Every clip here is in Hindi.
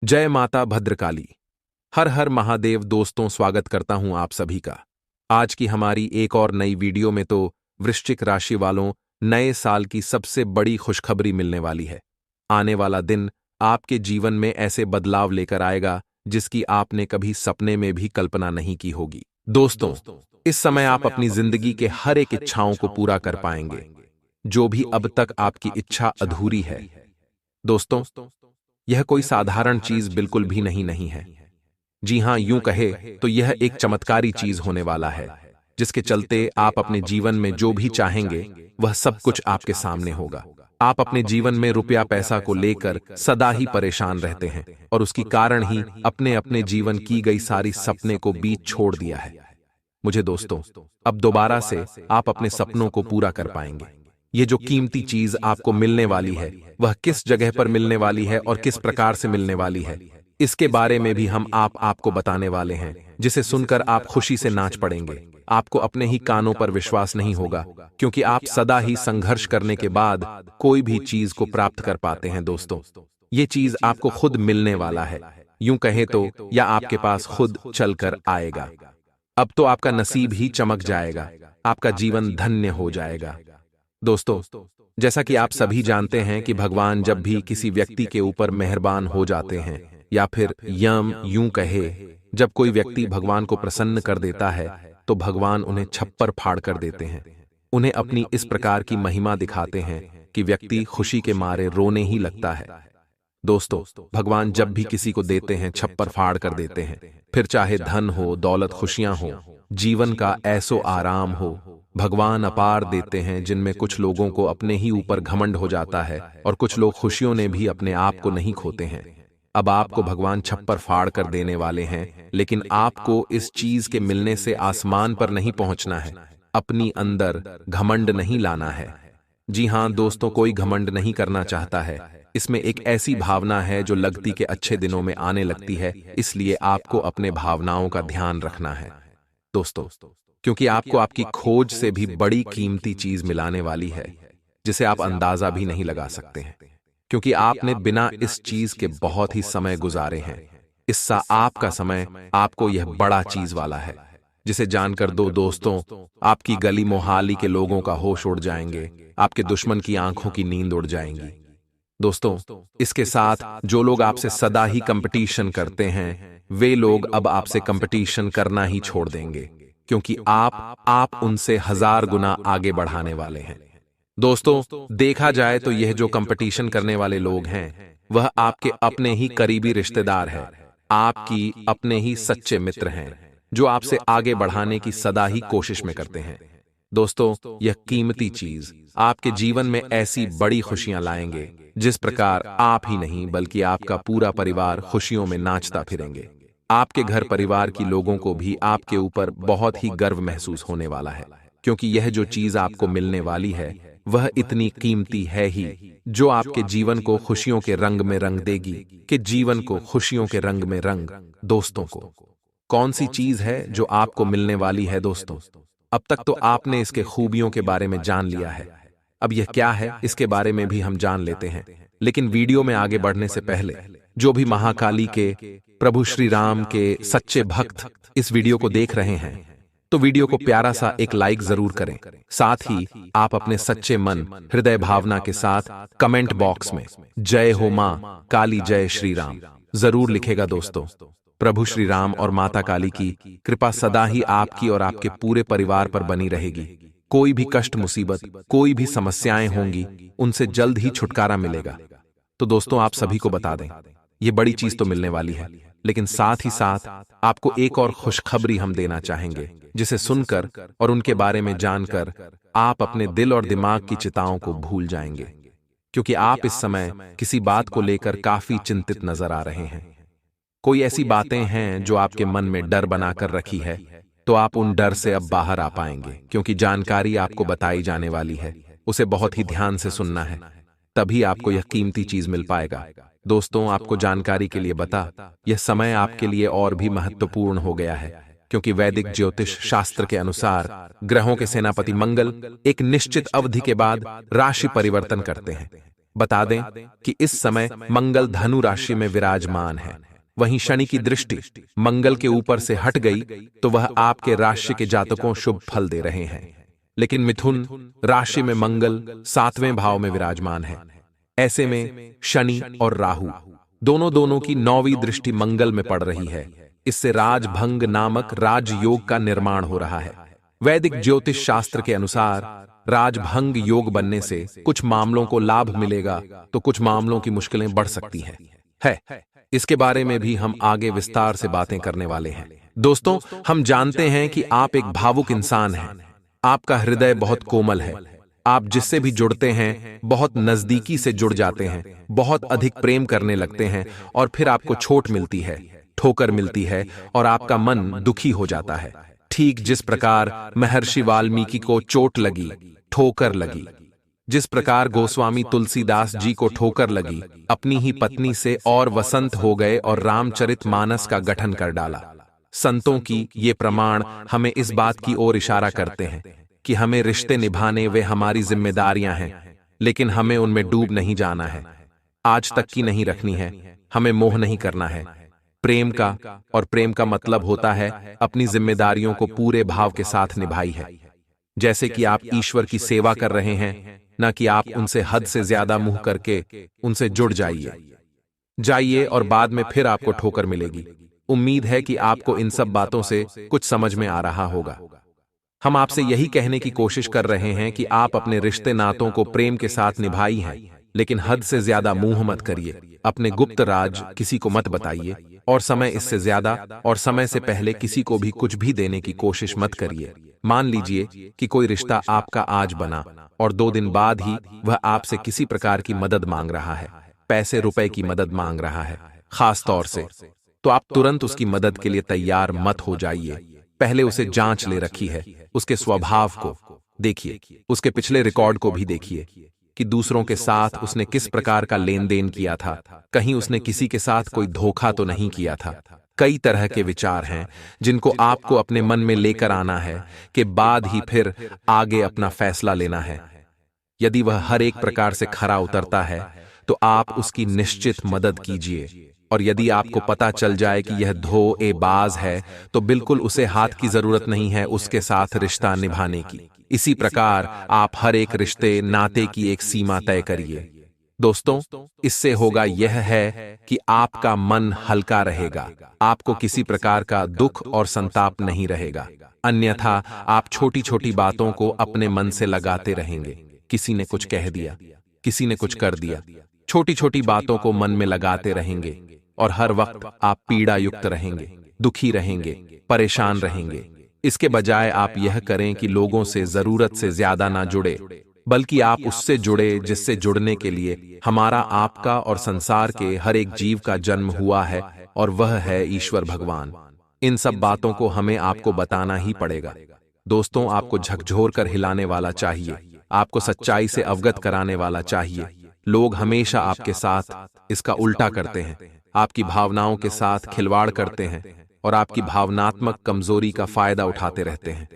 जय माता भद्रकाली। हर हर महादेव। दोस्तों, स्वागत करता हूं आप सभी का। आज की हमारी एक और नई वीडियो में तो वृश्चिक राशि वालों नए साल की सबसे बड़ी खुशखबरी मिलने वाली है। आने वाला दिन आपके जीवन में ऐसे बदलाव लेकर आएगा जिसकी आपने कभी सपने में भी कल्पना नहीं की होगी। दोस्तों, इस समय आप अपनी जिंदगी के हर एक इच्छाओं को पूरा कर पाएंगे, जो भी अब तक आपकी इच्छा अधूरी है। दोस्तों, यह कोई साधारण चीज बिल्कुल भी नहीं है। जी हां, यूं कहे तो यह एक चमत्कारी चीज होने वाला है, जिसके चलते आप अपने जीवन में जो भी चाहेंगे वह सब कुछ आपके सामने होगा। आप अपने जीवन में रुपया पैसा को लेकर सदा ही परेशान रहते हैं और उसकी कारण ही अपने अपने जीवन की गई सारी सपने को बीच छोड़ दिया है। मुझे दोस्तों, अब दोबारा से आप अपने सपनों को पूरा कर पाएंगे। ये जो कीमती चीज आपको मिलने वाली है, वह किस जगह पर मिलने वाली है और किस प्रकार से मिलने वाली है, इसके बारे में भी हम आपको बताने वाले हैं, जिसे सुनकर आप खुशी से नाच पड़ेंगे। आपको अपने ही कानों पर विश्वास नहीं होगा, क्योंकि आप सदा ही संघर्ष करने के बाद कोई भी चीज को प्राप्त कर पाते हैं। दोस्तों, ये चीज आपको खुद मिलने वाला है, यूं कहे तो, या आपके पास खुद चलकर आएगा। अब तो आपका नसीब ही चमक जाएगा, आपका जीवन धन्य हो जाएगा। दोस्तों, जैसा कि आप सभी जानते हैं कि भगवान जब भी किसी व्यक्ति के ऊपर मेहरबान हो जाते हैं, या फिर यूं कहे, जब कोई व्यक्ति भगवान को प्रसन्न कर देता है तो भगवान उन्हें छप्पर फाड़ कर देते हैं। उन्हें अपनी इस प्रकार की महिमा दिखाते हैं कि व्यक्ति खुशी के मारे रोने ही लगता है। दोस्तों, भगवान जब भी किसी को देते हैं छप्पर फाड़ कर देते हैं, फिर चाहे धन हो, दौलत, खुशियां हो, जीवन का ऐसो आराम हो, भगवान अपार देते हैं, जिनमें कुछ लोगों को अपने ही ऊपर घमंड हो जाता है और कुछ लोग खुशियों ने भी अपने आप को नहीं खोते हैं। अब आपको भगवान छप्पर फाड़ कर देने वाले हैं, लेकिन आपको इस चीज के मिलने से आसमान पर नहीं पहुंचना है, अपनी अंदर घमंड नहीं लाना है। जी हां दोस्तों, कोई घमंड नहीं करना चाहता है। इसमें एक ऐसी भावना है जो लगती के अच्छे दिनों में आने लगती है, इसलिए आपको अपने भावनाओं का ध्यान रखना है। दोस्तों, क्योंकि आपको आपकी खोज से भी बड़ी कीमती चीज मिलाने वाली है, जिसे आप अंदाजा भी नहीं लगा सकते हैं, क्योंकि आपने बिना इस चीज के बहुत ही समय गुजारे हैं। इससा आपका समय आपको यह बड़ा चीज वाला है, जिसे जानकर दो दोस्तों, आपकी गली मोहाली के लोगों का होश उड़ जाएंगे, आपके दुश्मन की आंखों की नींद उड़ जाएंगी। दोस्तों, इसके साथ जो लोग आपसे सदा ही कंपटीशन करते हैं, वे लोग अब आपसे कंपटीशन करना ही छोड़ देंगे, क्योंकि आप उनसे 1000 गुना आगे बढ़ाने वाले हैं। दोस्तों, देखा जाए तो यह जो कंपटीशन करने वाले लोग हैं, वह आपके अपने ही करीबी रिश्तेदार हैं, आपकी अपने ही सच्चे मित्र हैं, जो आपसे आगे बढ़ाने की सदा ही कोशिश में करते हैं। दोस्तों, यह कीमती चीज आपके जीवन में ऐसी बड़ी खुशियां लाएंगे, जिस प्रकार आप ही नहीं बल्कि आपका पूरा परिवार खुशियों में नाचता फिरेंगे। आपके घर परिवार की लोगों को भी आपके ऊपर बहुत ही गर्व महसूस होने वाला है, क्योंकि यह जो चीज आपको मिलने वाली है वह इतनी कीमती है ही, जो आपके जीवन को खुशियों के रंग में रंग देगी, कि जीवन को खुशियों के रंग में रंग। दोस्तों को कौन सी चीज है जो आपको मिलने वाली है? दोस्तों, अब तक तो आपने इसके खूबियों के बारे में जान लिया है। अब यह क्या है, इसके बारे में भी हम जान लेते हैं, लेकिन वीडियो में आगे बढ़ने से पहले जो भी महाकाली के, प्रभु श्री राम के सच्चे भक्त इस वीडियो को देख रहे हैं, तो वीडियो को प्यारा सा एक लाइक जरूर करें। साथ ही आप अपने सच्चे मन हृदय भावना के साथ कमेंट बॉक्स में जय हो मां काली, जय श्री राम जरूर लिखेगा। दोस्तों, प्रभु श्री राम और माता काली की कृपा सदा ही आपकी और आपके पूरे परिवार पर बनी रहेगी। कोई भी कष्ट, मुसीबत, कोई भी समस्याएं होंगी, उनसे जल्द ही छुटकारा मिलेगा। तो दोस्तों, आप सभी को बता दें, ये बड़ी चीज तो मिलने वाली है, लेकिन साथ ही साथ आपको एक और खुशखबरी हम देना चाहेंगे, जिसे सुनकर और उनके बारे में जानकर आप अपने दिल और दिमाग की चिंताओं को भूल जाएंगे, क्योंकि आप इस समय किसी बात को लेकर काफी चिंतित नजर आ रहे हैं। कोई ऐसी बातें हैं जो आपके मन में डर बनाकर रखी है, तो आप उन डर से अब बाहर आ पाएंगे, क्योंकि जानकारी आपको बताई जाने वाली है, उसे बहुत ही ध्यान से सुनना है, तभी आपको यह कीमती चीज मिल पाएगा। दोस्तों, आपको जानकारी के लिए बता, यह समय आपके लिए और भी महत्वपूर्ण हो गया है, क्योंकि वैदिक ज्योतिष शास्त्र के अनुसार ग्रहों के सेनापति मंगल एक निश्चित अवधि के बाद राशि परिवर्तन करते हैं। बता दें कि इस समय मंगल धनु राशि में विराजमान है। वहीं शनि की दृष्टि मंगल के ऊपर से हट गई तो वह आपके राशि के जातकों शुभ फल दे रहे हैं। लेकिन मिथुन राशि में मंगल 7वें भाव में विराजमान है। ऐसे में शनि और राहु दोनों की 9वीं दृष्टि मंगल में पड़ रही है। इससे राजभंग नामक राजयोग का निर्माण हो रहा है। वैदिक ज्योतिष शास्त्र के अनुसार राजभंग योग बनने से कुछ मामलों को लाभ मिलेगा तो कुछ मामलों की मुश्किलें बढ़ सकती हैं। इसके बारे में भी हम आगे विस्तार से बातें करने वाले हैं। दोस्तों, हम जानते हैं कि आप एक भावुक इंसान हैं। आपका हृदय बहुत कोमल है। आप जिससे भी जुड़ते हैं बहुत नजदीकी से जुड़ जाते हैं, बहुत अधिक प्रेम करने लगते हैं और फिर आपको चोट मिलती है, ठोकर मिलती है और आपका मन दुखी हो जाता है। ठीक जिस प्रकार महर्षि वाल्मीकि को चोट लगी, ठोकर लगी, जिस प्रकार गोस्वामी तुलसीदास जी को ठोकर लगी, अपनी ही पत्नी से और वसंत हो गए और रामचरितमानस का गठन कर डाला। संतों की ये प्रमाण हमें इस बात की ओर इशारा करते हैं कि हमें रिश्ते निभाने वे हमारी जिम्मेदारियां हैं, लेकिन हमें उनमें डूब नहीं जाना है। आज तक की नहीं रखनी है, हमें मोह नहीं करना है। प्रेम का मतलब होता है अपनी जिम्मेदारियों को पूरे भाव के साथ निभाई है। जैसे कि आप ईश्वर की सेवा कर रहे हैं, न कि आप उनसे हद से ज्यादा मुंह करके उनसे जुड़ जाइए और बाद में फिर आपको ठोकर मिलेगी। उम्मीद है कि आपको इन सब बातों से कुछ समझ में आ रहा होगा। हम आपसे यही कहने की कोशिश कर रहे हैं कि आप अपने रिश्ते नातों को प्रेम के साथ निभाई हैं, लेकिन हद से ज्यादा मुंह मत करिए। अपने गुप्त राज किसी को मत बताइए और समय इससे ज्यादा और समय से पहले किसी को भी कुछ भी देने की कोशिश मत करिए। मान लीजिए कि कोई रिश्ता आपका आज बना और 2 दिन बाद ही वह आपसे किसी प्रकार की मदद मांग रहा है, पैसे रुपए की मदद मांग रहा है खास तौर से, तो आप तुरंत उसकी मदद के लिए तैयार मत हो जाइए। पहले उसे जांच ले रखी है, उसके स्वभाव को देखिए, उसके पिछले रिकॉर्ड को भी देखिए कि दूसरों के साथ उसने किस प्रकार का लेन देन किया था, कहीं उसने किसी के साथ कोई धोखा तो नहीं किया था। कई तरह के विचार हैं जिनको आपको अपने मन में लेकर आना है कि बाद ही फिर आगे अपना फैसला लेना है। यदि वह हर एक प्रकार से खरा उतरता है तो आप उसकी निश्चित मदद कीजिए, और यदि आपको पता चल जाए कि यह धोखेबाज है तो बिल्कुल उसे हाथ की जरूरत नहीं है उसके साथ रिश्ता निभाने की। इसी प्रकार आप हर एक रिश्ते नाते की एक सीमा तय करिए। दोस्तों, इससे होगा यह है कि आपका मन हल्का रहेगा, आपको किसी प्रकार का दुख और संताप नहीं रहेगा। अन्यथा आप छोटी छोटी बातों को अपने मन से लगाते रहेंगे। किसी ने कुछ कह दिया, किसी ने कुछ कर दिया, छोटी छोटी बातों को मन में लगाते रहेंगे और हर वक्त आप पीड़ा युक्त रहेंगे, दुखी रहेंगे, परेशान रहेंगे। इसके बजाय आप यह करें कि लोगों से जरूरत से ज्यादा ना जुड़े, बल्कि आप उससे जुड़े जिससे जुड़ने के लिए हमारा, आपका और संसार के हर एक जीव का जन्म हुआ है, और वह है ईश्वर भगवान। इन सब बातों को हमें आपको बताना ही पड़ेगा। दोस्तों, आपको झकझोर कर हिलाने वाला चाहिए, आपको सच्चाई से अवगत कराने वाला चाहिए। लोग हमेशा आपके साथ इसका उल्टा करते हैं, आपकी भावनाओं के साथ खिलवाड़ करते हैं और आपकी भावनात्मक कमजोरी का फायदा उठाते रहते हैं।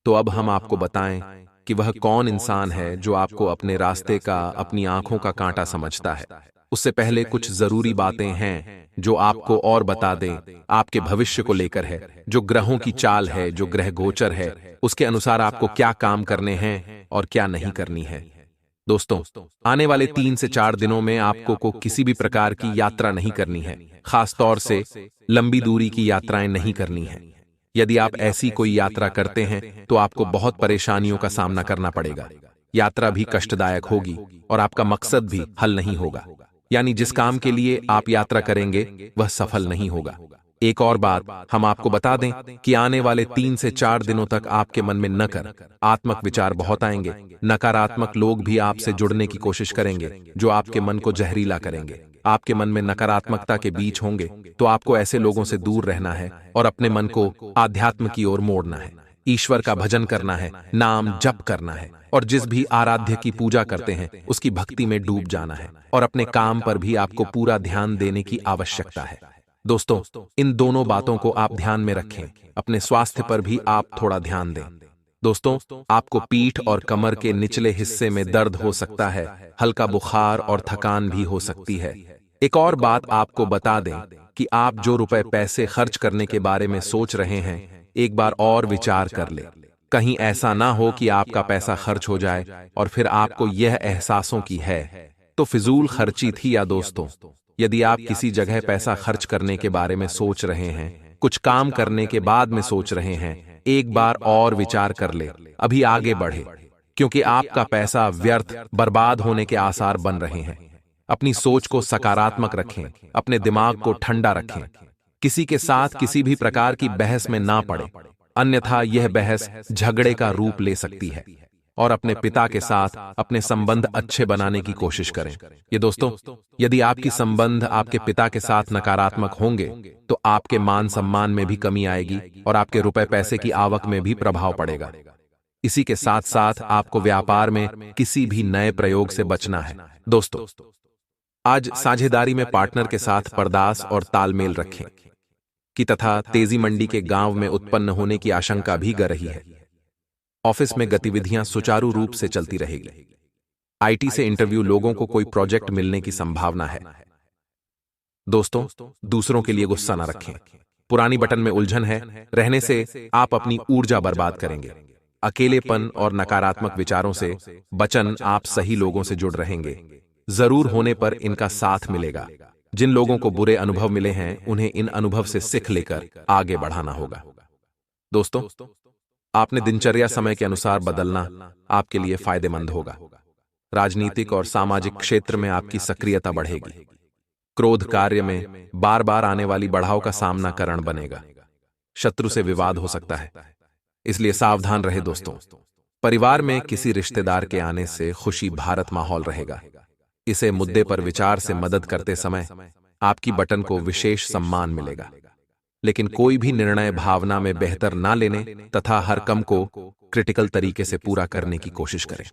तो अब हम आपको बताएं कि वह कौन इंसान है जो आपको अपने रास्ते का, अपनी आंखों का कांटा समझता है। उससे पहले कुछ जरूरी बातें हैं जो आपको और बता दें, आपके भविष्य को लेकर है, जो ग्रहों की चाल है, जो ग्रह गोचर है, उसके अनुसार आपको क्या काम करने हैं और क्या नहीं करनी है। दोस्तों, आने वाले 3 से 4 दिनों में आपको को किसी भी प्रकार की यात्रा नहीं करनी है, खास तौर से लंबी दूरी की यात्राएं नहीं करनी है। यदि आप ऐसी कोई यात्रा करते हैं तो आपको बहुत परेशानियों का सामना करना पड़ेगा। यात्रा भी कष्टदायक होगी और आपका मकसद भी हल नहीं होगा, यानी जिस काम के लिए आप यात्रा करेंगे वह सफल नहीं होगा। एक और बात हम आपको बता दें कि आने वाले 3 से 4 दिनों तक आपके मन में नकारात्मक विचार बहुत आएंगे। नकारात्मक लोग भी आपसे जुड़ने की कोशिश करेंगे जो आपके मन को जहरीला करेंगे। आपके मन में नकारात्मकता के बीज होंगे तो आपको ऐसे लोगों से दूर रहना है और अपने मन को आध्यात्म की ओर मोड़ना है। ईश्वर का भजन करना है, नाम जप करना है और जिस भी आराध्य की पूजा करते हैं उसकी भक्ति में डूब जाना है, और अपने काम पर भी आपको पूरा ध्यान देने की आवश्यकता है। दोस्तों, इन दोनों बातों को आप ध्यान में रखें। अपने स्वास्थ्य पर भी आप थोड़ा ध्यान दें। दोस्तों, आपको पीठ और कमर के निचले हिस्से में दर्द हो सकता है, हल्का बुखार और थकान भी हो सकती है। एक और बात आपको बता दें कि आप जो रुपए पैसे खर्च करने के बारे में सोच रहे हैं, एक बार और विचार कर ले। कहीं ऐसा ना हो कि आपका पैसा खर्च हो जाए और फिर आपको यह एहसासों की है तो फिजूल खर्ची थी। या दोस्तों, यदि आप किसी जगह पैसा खर्च करने के बारे में सोच रहे हैं, कुछ काम करने के बाद में सोच रहे हैं, एक बार और विचार कर ले, अभी आगे बढ़े, क्योंकि आपका पैसा व्यर्थ बर्बाद होने के आसार बन रहे हैं। अपनी सोच को सकारात्मक रखें, अपने दिमाग को ठंडा रखें, किसी के साथ किसी भी प्रकार की बहस में ना पड़े, अन्यथा यह बहस झगड़े का रूप ले सकती है। और अपने पिता के साथ अपने संबंध अच्छे बनाने की कोशिश करें। ये दोस्तों, यदि आपकी संबंध आपके पिता के साथ नकारात्मक होंगे तो आपके मान सम्मान में भी कमी आएगी और आपके रुपए पैसे की आवक में भी प्रभाव पड़ेगा। इसी के साथ साथ आपको व्यापार में किसी भी नए प्रयोग से बचना है। दोस्तों, आज साझेदारी में पार्टनर के साथ बर्दाश्त और तालमेल रखें कि तथा तेजी मंडी के गांव में उत्पन्न होने की आशंका भी ग रही है। ऑफिस में गतिविधियां सुचारू रूप से चलती रहेगी। आईटी से इंटरव्यू लोगों को कोई प्रोजेक्ट मिलने की संभावना है। दोस्तों, दूसरों के लिए गुस्सा न रखें। पुरानी बटन में उलझन है रहने से आप अपनी ऊर्जा बर्बाद करेंगे। अकेलेपन और नकारात्मक विचारों से बचन, आप सही लोगों से जुड़ रहेंगे। जरूर होने पर इनका साथ मिलेगा। जिन लोगों को बुरे अनुभव मिले हैं, उन्हें इन अनुभव से सीख लेकर आगे बढ़ाना होगा। दोस्तों, आपने दिनचर्या समय के अनुसार बदलना आपके लिए फायदेमंद होगा। राजनीतिक और सामाजिक क्षेत्र में आपकी सक्रियता बढ़ेगी। क्रोध कार्य में बार बार आने वाली बढ़ाव का सामना कारण बनेगा। शत्रु से विवाद हो सकता है, इसलिए सावधान रहे। दोस्तों, परिवार में किसी रिश्तेदार के आने से खुशी भारत माहौल रहेगा। इसे मुद्दे पर विचार से मदद करते समय आपकी बटन को विशेष सम्मान मिलेगा। लेकिन कोई भी निर्णय भावना में बेहतर ना लेने तथा हर काम को क्रिटिकल तरीके से पूरा करने की कोशिश करें।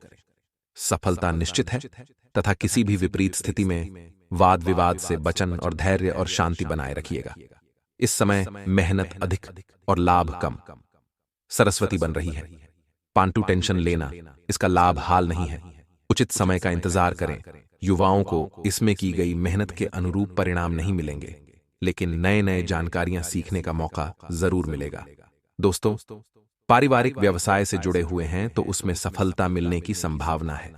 सफलता निश्चित है तथा किसी भी विपरीत स्थिति में वाद विवाद से बचन और धैर्य और शांति बनाए रखिएगा। इस समय मेहनत अधिक और लाभ कम। सरस्वती बन रही है। पांटू टेंशन लेना, इसका लाभ हाल नहीं है। उचित समय का इंतजार करें। युवाओं को इसमें की गई मेहनत के अनुरूप परिणाम नहीं मिलेंगे, लेकिन नए नए जानकारियां सीखने का मौका जरूर मिलेगा। दोस्तों, पारिवारिक व्यवसाय से जुड़े हुए हैं तो उसमें सफलता मिलने की संभावना है।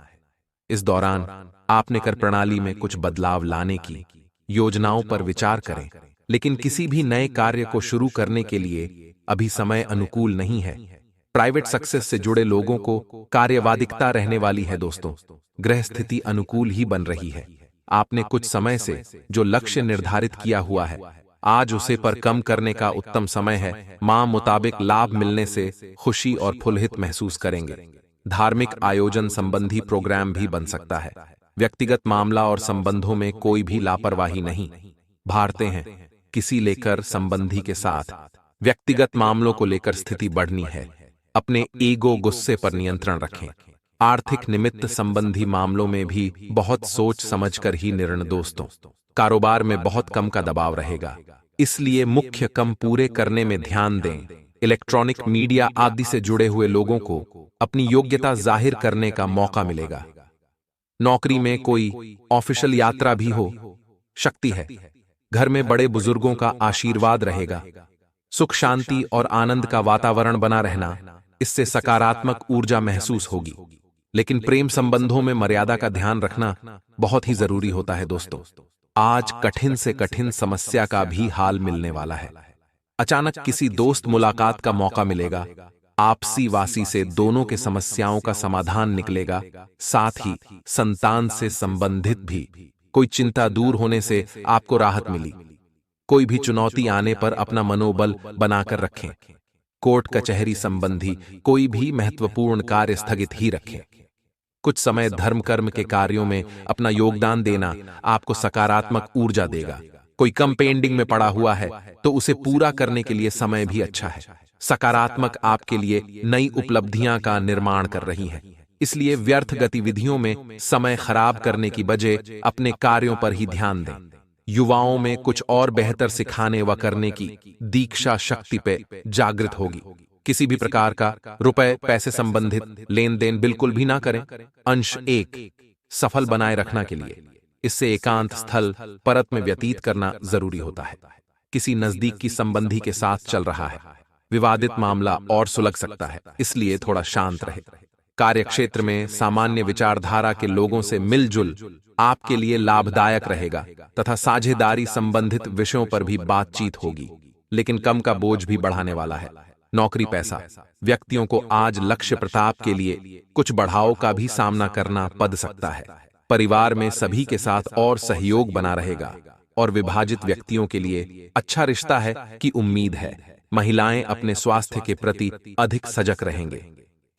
इस दौरान आपने कर प्रणाली में कुछ बदलाव लाने की योजनाओं पर विचार करें, लेकिन किसी भी नए कार्य को शुरू करने के लिए अभी समय अनुकूल नहीं है। प्राइवेट सक्सेस से जुड़े लोगों को कार्यवादिकता रहने वाली है। दोस्तों, ग्रह स्थिति अनुकूल ही बन रही है। आपने कुछ समय से जो लक्ष्य निर्धारित किया हुआ है, आज उसे पर कम करने का उत्तम समय है। मां मुताबिक लाभ मिलने से खुशी और फुलहित महसूस करेंगे। धार्मिक आयोजन संबंधी प्रोग्राम भी बन सकता है। व्यक्तिगत मामला और संबंधों में कोई भी लापरवाही नहीं भारते हैं। किसी लेकर संबंधी के साथ व्यक्तिगत मामलों को लेकर स्थिति बढ़नी है। अपने ईगो गुस्से पर नियंत्रण रखें। आर्थिक निमित्त संबंधी मामलों में भी बहुत सोच समझकर ही निर्णय। दोस्तों, कारोबार में बहुत कम का दबाव रहेगा, इसलिए मुख्य कम पूरे करने में ध्यान दें। इलेक्ट्रॉनिक मीडिया आदि से जुड़े हुए लोगों को अपनी योग्यता जाहिर करने का मौका मिलेगा। नौकरी में कोई ऑफिशियल यात्रा भी हो सकती है। घर में बड़े बुजुर्गों का आशीर्वाद रहेगा। सुख शांति और आनंद का वातावरण बना रहना, इससे सकारात्मक ऊर्जा महसूस होगी। लेकिन प्रेम संबंधों में मर्यादा का ध्यान रखना बहुत ही जरूरी होता है। दोस्तों, आज कठिन से कठिन समस्या का भी हाल मिलने वाला है। अचानक किसी दोस्त मुलाकात का मौका मिलेगा। आपसी वासी से दोनों के समस्याओं का समाधान निकलेगा। साथ ही संतान से संबंधित भी कोई चिंता दूर होने से आपको राहत मिली। कोई भी चुनौती आने पर अपना मनोबल बनाकर रखें। कोर्ट कचहरी संबंधी कोई भी महत्वपूर्ण कार्य स्थगित ही रखें। कुछ समय धर्म कर्म के कार्यों में अपना योगदान देना आपको सकारात्मक ऊर्जा देगा। कोई कम पेंडिंग में पड़ा हुआ है तो उसे पूरा करने के लिए समय भी अच्छा है। सकारात्मक आपके लिए नई उपलब्धियां का निर्माण कर रही है, इसलिए व्यर्थ गतिविधियों में समय खराब करने की बजाय अपने कार्यों पर ही ध्यान दें। युवाओं में कुछ और बेहतर सिखाने व करने की दीक्षा शक्ति पे जागृत होगी। किसी भी प्रकार का रुपए पैसे संबंधित लेन देन बिल्कुल भी ना करें। अंश 1, सफल बनाए रखना के लिए इससे एकांत स्थल परत में व्यतीत करना जरूरी होता है। किसी नजदीक की संबंधी के साथ चल रहा है, विवादित मामला और सुलझ सकता है, इसलिए थोड़ा शांत रहे। कार्यक्षेत्र में सामान्य विचारधारा के लोगों से मिलजुल आपके लिए लाभदायक रहेगा तथा साझेदारी संबंधित विषयों पर भी बातचीत होगी, लेकिन कम का बोझ भी बढ़ाने वाला है। नौकरी पैसा, व्यक्तियों को आज लक्ष्य प्रताप के लिए कुछ बढ़ाव का भी सामना करना पड़ सकता है। परिवार में सभी के साथ और सहयोग बना रहेगा और विभाजित व्यक्तियों के लिए अच्छा रिश्ता है कि उम्मीद है। महिलाएं अपने स्वास्थ्य के प्रति अधिक सजग रहेंगे।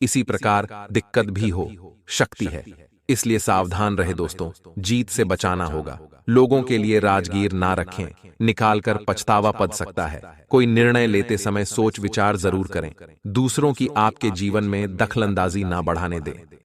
इसी प्रकार दिक्कत भी हो सकती है, इसलिए सावधान रहे दोस्तों। जीत से बचाना होगा। लोगों के लिए राजगीर ना रखें, निकालकर पछतावा पड़ सकता है। कोई निर्णय लेते समय सोच विचार जरूर करें। दूसरों की आपके जीवन में दखलंदाजी ना बढ़ाने दें।